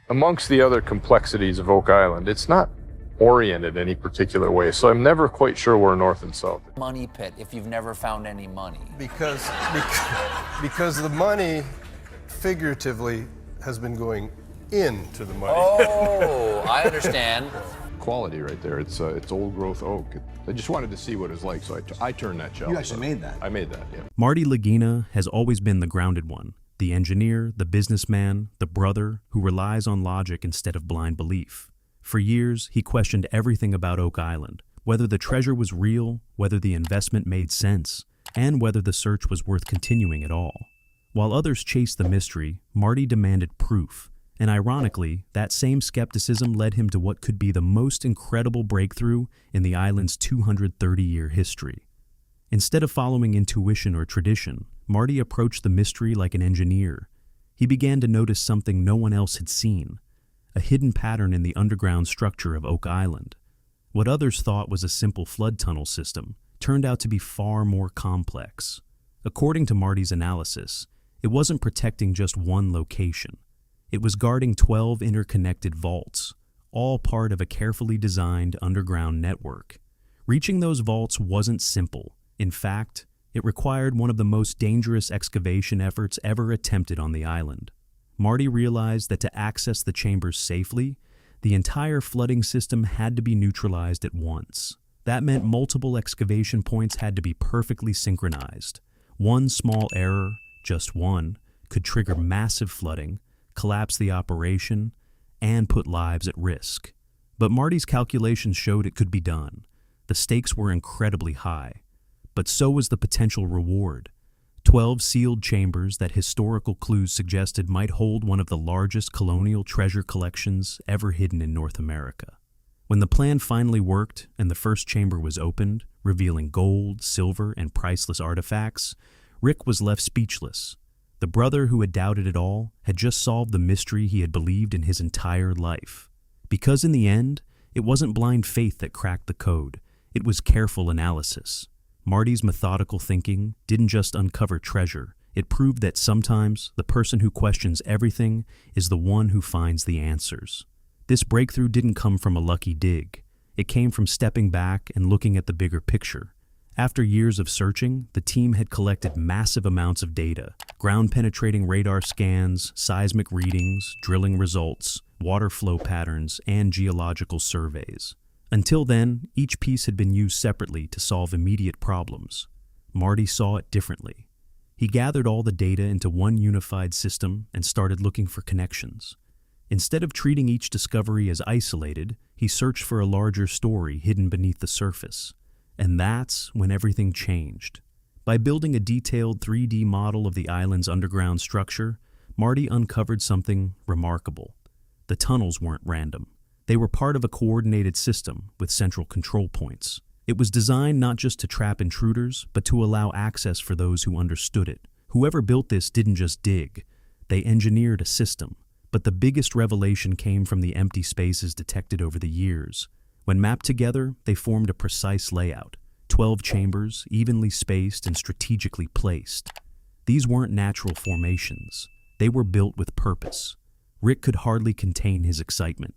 Amongst the other complexities of Oak Island, it's not oriented any particular way, so I'm never quite sure where north and south is. Money pit if you've never found any money. Because the money, figuratively, has been going into the money. Oh, I understand. Quality right there. It's old growth oak. I just wanted to see what it was like, so I turned that shelf. You actually made that? I made that, yeah. Marty Lagina has always been the grounded one, the engineer, the businessman, the brother who relies on logic instead of blind belief. For years, he questioned everything about Oak Island, whether the treasure was real, whether the investment made sense, and whether the search was worth continuing at all. While others chased the mystery, Marty demanded proof, and ironically, that same skepticism led him to what could be the most incredible breakthrough in the island's 230-year history. Instead of following intuition or tradition, Marty approached the mystery like an engineer. He began to notice something no one else had seen, a hidden pattern in the underground structure of Oak Island. What others thought was a simple flood tunnel system turned out to be far more complex. According to Marty's analysis, it wasn't protecting just one location. It was guarding 12 interconnected vaults, all part of a carefully designed underground network. Reaching those vaults wasn't simple. In fact, it required one of the most dangerous excavation efforts ever attempted on the island. Marty realized that to access the chambers safely, the entire flooding system had to be neutralized at once. That meant multiple excavation points had to be perfectly synchronized. One small error, just one, could trigger massive flooding, collapse the operation, and put lives at risk. But Marty's calculations showed it could be done. The stakes were incredibly high, but so was the potential reward. 12 sealed chambers that historical clues suggested might hold one of the largest colonial treasure collections ever hidden in North America. When the plan finally worked and the first chamber was opened, revealing gold, silver, and priceless artifacts, Rick was left speechless. The brother who had doubted it all had just solved the mystery he had believed in his entire life. Because in the end, it wasn't blind faith that cracked the code, it was careful analysis. Marty's methodical thinking didn't just uncover treasure, it proved that sometimes the person who questions everything is the one who finds the answers. This breakthrough didn't come from a lucky dig. It came from stepping back and looking at the bigger picture. After years of searching, the team had collected massive amounts of data, ground-penetrating radar scans, seismic readings, drilling results, water flow patterns, and geological surveys. Until then, each piece had been used separately to solve immediate problems. Marty saw it differently. He gathered all the data into one unified system and started looking for connections. Instead of treating each discovery as isolated, he searched for a larger story hidden beneath the surface. And that's when everything changed. By building a detailed 3D model of the island's underground structure, Marty uncovered something remarkable. The tunnels weren't random. They were part of a coordinated system with central control points. It was designed not just to trap intruders, but to allow access for those who understood it. Whoever built this didn't just dig. They engineered a system. But the biggest revelation came from the empty spaces detected over the years. When mapped together, they formed a precise layout. 12 chambers, evenly spaced and strategically placed. These weren't natural formations. They were built with purpose. Rick could hardly contain his excitement.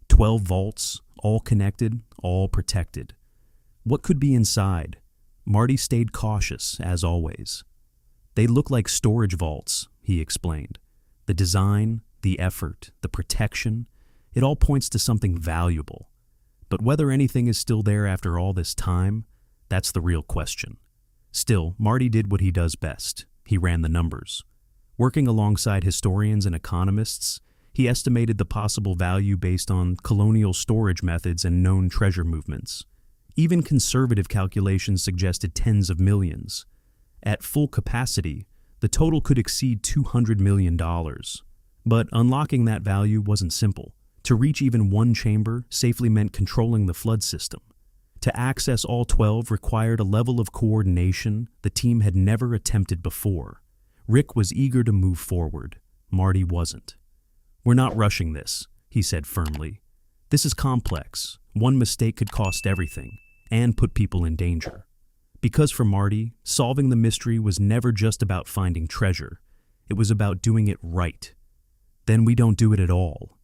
12 vaults, all connected, all protected. What could be inside? Marty stayed cautious, as always. They look like storage vaults, he explained. The design, the effort, the protection, it all points to something valuable. But whether anything is still there after all this time, that's the real question. Still, Marty did what he does best. He ran the numbers. Working alongside historians and economists, he estimated the possible value based on colonial storage methods and known treasure movements. Even conservative calculations suggested tens of millions. At full capacity, the total could exceed $200 million. But unlocking that value wasn't simple. To reach even one chamber safely meant controlling the flood system. To access all 12 required a level of coordination the team had never attempted before. Rick was eager to move forward. Marty wasn't. "We're not rushing this," he said firmly. "This is complex. One mistake could cost everything and put people in danger." Because for Marty, solving the mystery was never just about finding treasure. It was about doing it right. "Then we don't do it at all,"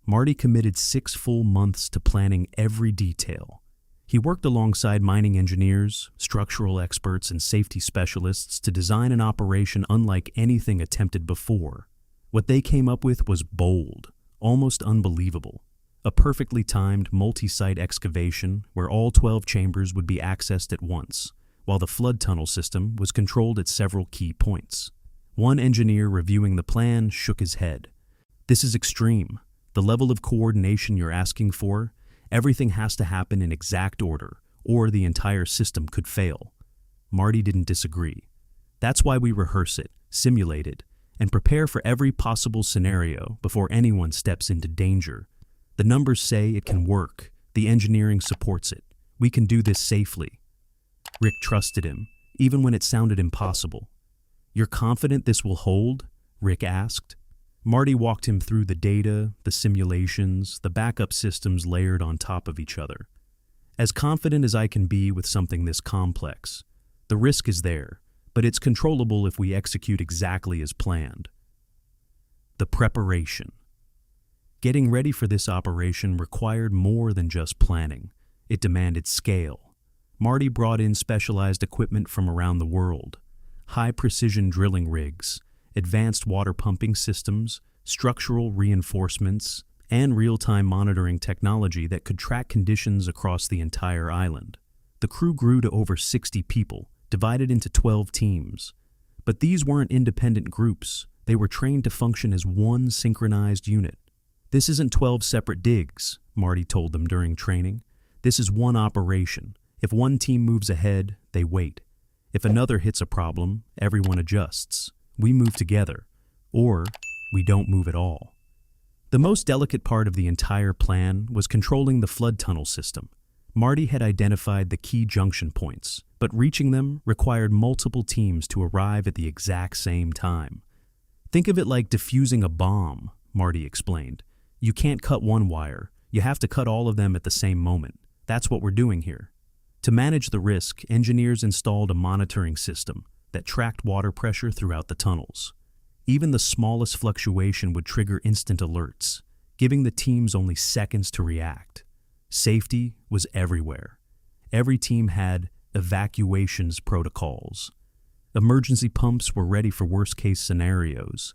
Marty committed 6 full months to planning every detail. He worked alongside mining engineers, structural experts, and safety specialists to design an operation unlike anything attempted before. What they came up with was bold, almost unbelievable. A perfectly timed multi-site excavation where all 12 chambers would be accessed at once, while the flood tunnel system was controlled at several key points. One engineer reviewing the plan shook his head. "This is extreme. The level of coordination you're asking for, everything has to happen in exact order, or the entire system could fail." Marty didn't disagree. "That's why we rehearse it, simulate it, and prepare for every possible scenario before anyone steps into danger. The numbers say it can work. The engineering supports it. We can do this safely." Rick trusted him, even when it sounded impossible. "You're confident this will hold?" Rick asked. Marty walked him through the data, the simulations, the backup systems layered on top of each other. "As confident as I can be with something this complex. The risk is there, but it's controllable if we execute exactly as planned." The preparation. Getting ready for this operation required more than just planning. It demanded scale. Marty brought in specialized equipment from around the world. High-precision drilling rigs, advanced water pumping systems, structural reinforcements, and real-time monitoring technology that could track conditions across the entire island. The crew grew to over 60 people, divided into 12 teams. But these weren't independent groups. They were trained to function as one synchronized unit. "This isn't 12 separate digs," Marty told them during training. "This is one operation. If one team moves ahead, they wait. If another hits a problem, everyone adjusts. We move together, or we don't move at all." The most delicate part of the entire plan was controlling the flood tunnel system. Marty had identified the key junction points, but reaching them required multiple teams to arrive at the exact same time. "Think of it like defusing a bomb," Marty explained. "You can't cut one wire. You have to cut all of them at the same moment. That's what we're doing here." To manage the risk, engineers installed a monitoring system that tracked water pressure throughout the tunnels. Even the smallest fluctuation would trigger instant alerts, giving the teams only seconds to react. Safety was everywhere. Every team had evacuations protocols. Emergency pumps were ready for worst-case scenarios.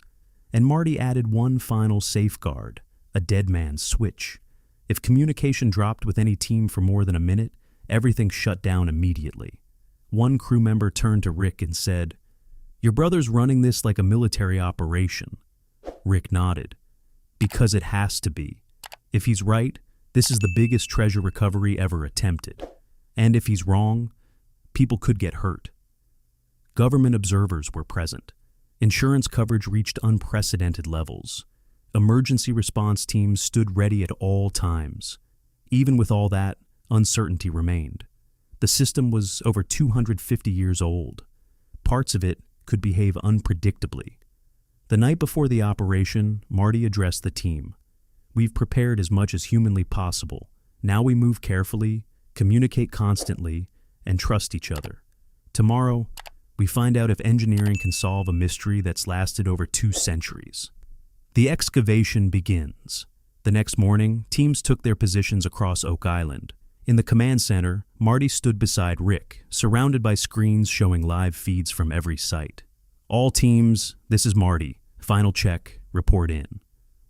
And Marty added one final safeguard: a dead man's switch. If communication dropped with any team for more than a minute, everything shut down immediately. One crew member turned to Rick and said, "Your brother's running this like a military operation." Rick nodded. "Because it has to be. If he's right, this is the biggest treasure recovery ever attempted. And if he's wrong, people could get hurt." Government observers were present. Insurance coverage reached unprecedented levels. Emergency response teams stood ready at all times. Even with all that, uncertainty remained. The system was over 250 years old. Parts of it could behave unpredictably. The night before the operation, Marty addressed the team. "We've prepared as much as humanly possible. Now we move carefully, communicate constantly, and trust each other. Tomorrow, we find out if engineering can solve a mystery that's lasted over 2 centuries." The excavation begins. The next morning, teams took their positions across Oak Island. In the command center, Marty stood beside Rick, surrounded by screens showing live feeds from every site. "All teams, this is Marty. Final check, report in."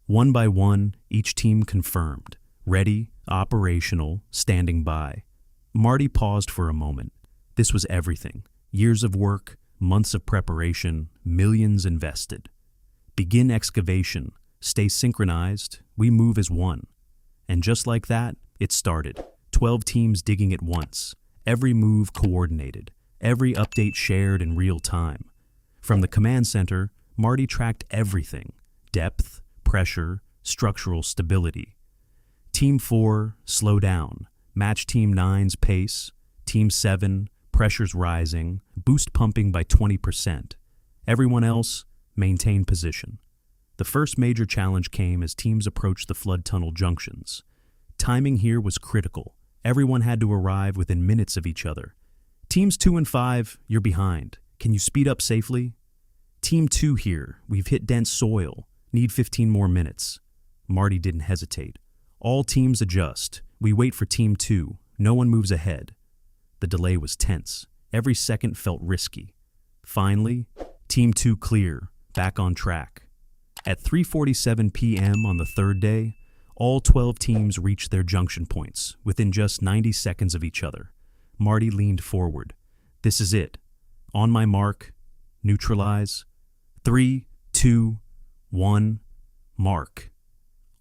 One by one, each team confirmed. Ready, operational, standing by. Marty paused for a moment. This was everything. Years of work, months of preparation, millions invested. "Begin excavation. Stay synchronized. We move as one." And just like that, it started. 12 teams digging at once. Every move coordinated. Every update shared in real time. From the command center, Marty tracked everything: depth, pressure, structural stability. Team 4, slow down. Match Team 9's pace. Team 7, pressure's rising. Boost pumping by 20%. Everyone else, maintain position. The first major challenge came as teams approached the flood tunnel junctions. Timing here was critical. Everyone had to arrive within minutes of each other. "Teams 2 and 5, you're behind. Can you speed up safely?" "Team 2 here. We've hit dense soil. Need 15 more minutes." Marty didn't hesitate. All teams adjust. We wait for Team 2. No one moves ahead. The delay was tense. Every second felt risky. Finally, Team 2 clear, back on track. At 3:47 p.m. on the third day, all 12 teams reached their junction points within just 90 seconds of each other. Marty leaned forward. This is it. On my mark, neutralize. 3, 2, 1, mark.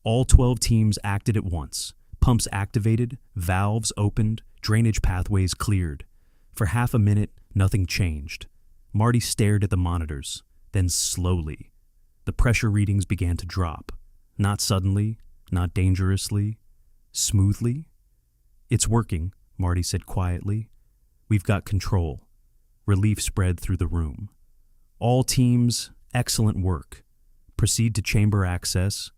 All 12 teams acted at once. Pumps activated, valves opened, drainage pathways cleared. For half a minute, nothing changed. Marty stared at the monitors. Then slowly, the pressure readings began to drop. Not suddenly, not dangerously, smoothly. It's working, Marty said quietly. We've got control. Relief spread through the room. All teams, excellent work. Proceed to chamber access.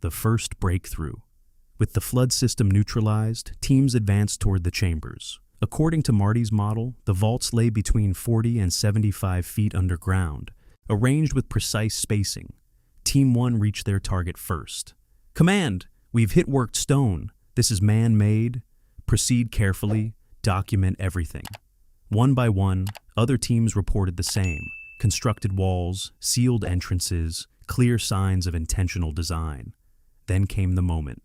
The first breakthrough. With the flood system neutralized, teams advanced toward the chambers. According to Marty's model, the vaults lay between 40 and 75 feet underground, arranged with precise spacing. Team 1 reached their target first. Command! We've hit worked stone. This is man-made. Proceed carefully. Document everything. One by one, other teams reported the same. Constructed walls, sealed entrances, clear signs of intentional design. Then came the moment.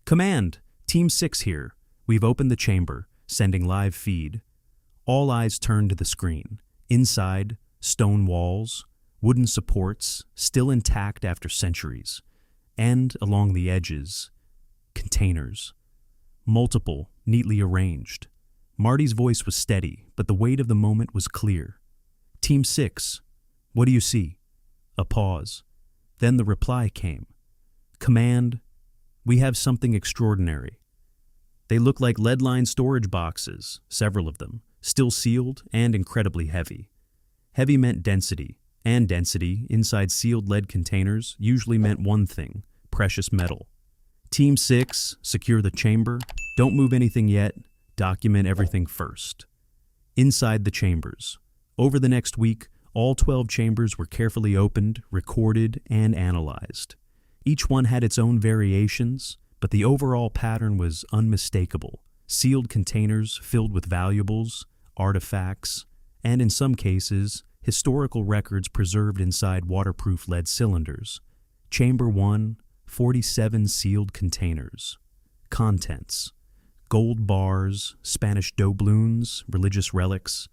Command! Team 6 here. We've opened the chamber, sending live feed. All eyes turned to the screen. Inside, stone walls, wooden supports, still intact after centuries. And along the edges, containers. Multiple, neatly arranged. Marty's voice was steady, but the weight of the moment was clear. Team 6, what do you see? A pause. Then the reply came. Command, we have something extraordinary. They look like lead-lined storage boxes, several of them, still sealed and incredibly heavy. Heavy meant density, and density inside sealed lead containers usually meant one thing, precious metal. Team 6, secure the chamber. Don't move anything yet. Document everything first. Inside the chambers. Over the next week, all 12 chambers were carefully opened, recorded, and analyzed. Each one had its own variations, but the overall pattern was unmistakable. Sealed containers filled with valuables, artifacts, and in some cases, historical records preserved inside waterproof lead cylinders. Chamber 1, 47 sealed containers. Contents: gold bars, Spanish doubloons, religious relics.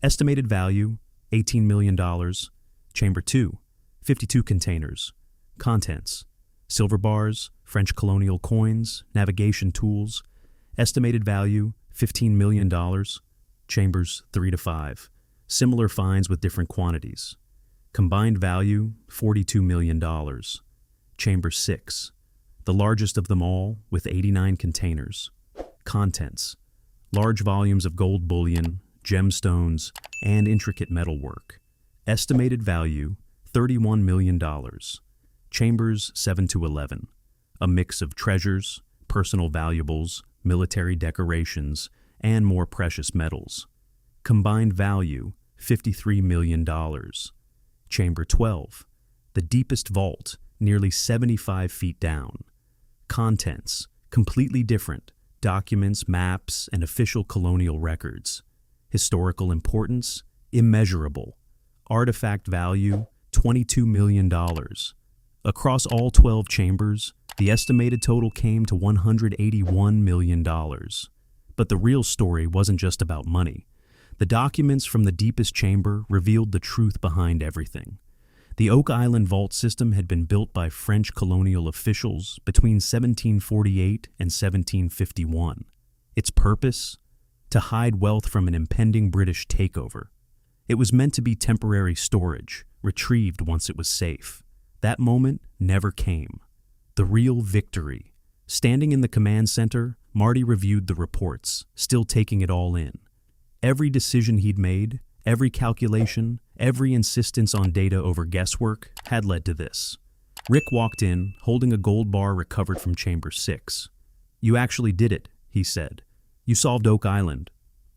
Estimated value, $18 million. Chamber 2, 52 containers. Contents: silver bars, French colonial coins, navigation tools. Estimated value, $15 million. Chambers 3 to 5. Similar finds with different quantities. Combined value, $42 million. Chamber 6, the largest of them all, with 89 containers. Contents: large volumes of gold bullion, gemstones, and intricate metalwork. Estimated value, $31 million. Chambers 7 to 11, a mix of treasures, personal valuables, military decorations, and more precious metals. Combined value, $53 million. Chamber 12, the deepest vault, nearly 75 feet down. Contents: completely different, documents, maps, and official colonial records. Historical importance, immeasurable. Artifact value, $22 million. Across all 12 chambers, the estimated total came to $181 million. But the real story wasn't just about money. The documents from the deepest chamber revealed the truth behind everything. The Oak Island vault system had been built by French colonial officials between 1748 and 1751. Its purpose? To hide wealth from an impending British takeover. It was meant to be temporary storage, retrieved once it was safe. That moment never came. The real victory. Standing in the command center, Marty reviewed the reports, still taking it all in. Every decision he'd made, every calculation, every insistence on data over guesswork had led to this. Rick walked in, holding a gold bar recovered from Chamber 6. "You actually did it," he said. "You solved Oak Island.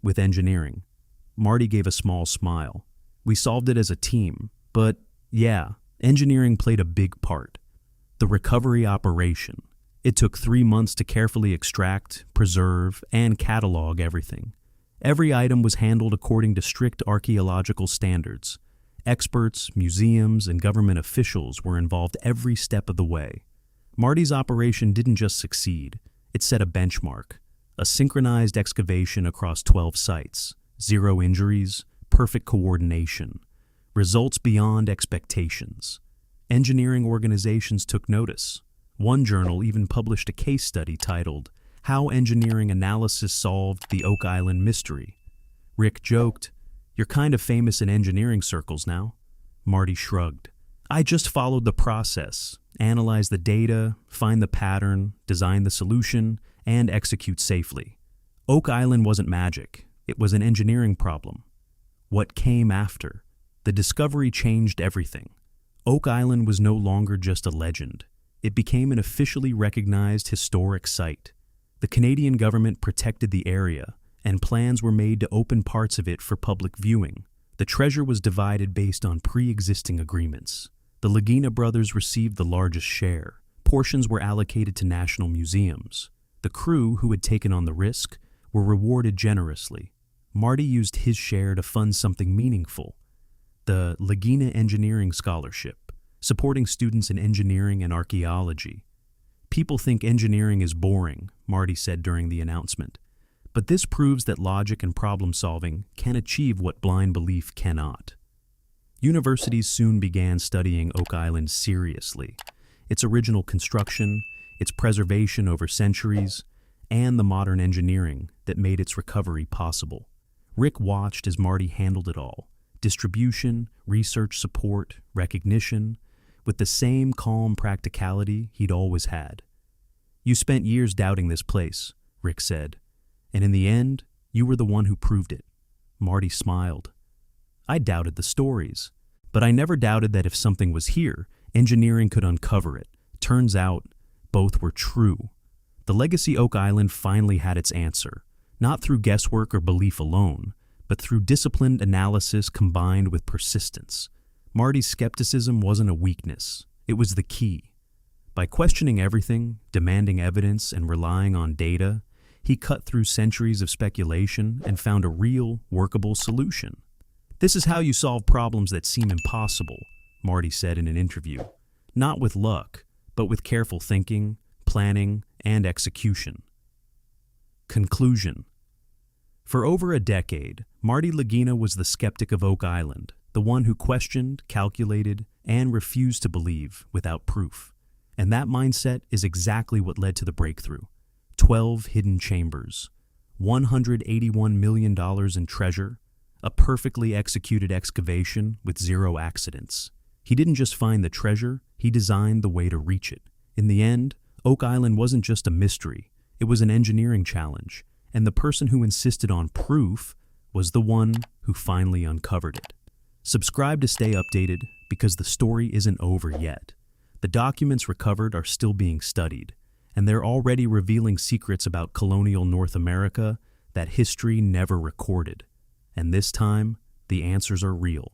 With engineering." Marty gave a small smile. "We solved it as a team, but yeah, engineering played a big part." The recovery operation. It took 3 months to carefully extract, preserve, and catalog everything. Every item was handled according to strict archaeological standards. Experts, museums, and government officials were involved every step of the way. Marty's operation didn't just succeed, it set a benchmark. A synchronized excavation across 12 sites, 0 injuries, perfect coordination. Results beyond expectations. Engineering organizations took notice. One journal even published a case study titled, "How Engineering Analysis Solved the Oak Island Mystery." Rick joked, "You're kind of famous in engineering circles now." Marty shrugged. "I just followed the process, analyze the data, find the pattern, design the solution, and execute safely. Oak Island wasn't magic. It was an engineering problem." What came after? The discovery changed everything. Oak Island was no longer just a legend. It became an officially recognized historic site. The Canadian government protected the area, and plans were made to open parts of it for public viewing. The treasure was divided based on pre-existing agreements. The Lagina brothers received the largest share. Portions were allocated to national museums. The crew, who had taken on the risk, were rewarded generously. Marty used his share to fund something meaningful. The Lagina Engineering Scholarship, supporting students in engineering and archaeology. "People think engineering is boring," Marty said during the announcement. "But this proves that logic and problem-solving can achieve what blind belief cannot." Universities soon began studying Oak Island seriously. Its original construction, its preservation over centuries, and the modern engineering that made its recovery possible. Rick watched as Marty handled it all. Distribution, research support, recognition, with the same calm practicality he'd always had. "You spent years doubting this place," Rick said, "and in the end, you were the one who proved it." Marty smiled. "I doubted the stories, but I never doubted that if something was here, engineering could uncover it. Turns out, both were true." The legacy Oak Island finally had its answer, not through guesswork or belief alone, but through disciplined analysis combined with persistence. Marty's skepticism wasn't a weakness, it was the key. By questioning everything, demanding evidence, and relying on data, he cut through centuries of speculation and found a real, workable solution. "This is how you solve problems that seem impossible," Marty said in an interview. "Not with luck, but with careful thinking, planning, and execution." Conclusion. For over a decade, Marty Lagina was the skeptic of Oak Island, the one who questioned, calculated, and refused to believe without proof. And that mindset is exactly what led to the breakthrough. 12 hidden chambers, $181 million in treasure, a perfectly executed excavation with 0 accidents. He didn't just find the treasure, he designed the way to reach it. In the end, Oak Island wasn't just a mystery, it was an engineering challenge, and the person who insisted on proof was the one who finally uncovered it. Subscribe to stay updated because the story isn't over yet. The documents recovered are still being studied, and they're already revealing secrets about colonial North America that history never recorded. And this time, the answers are real.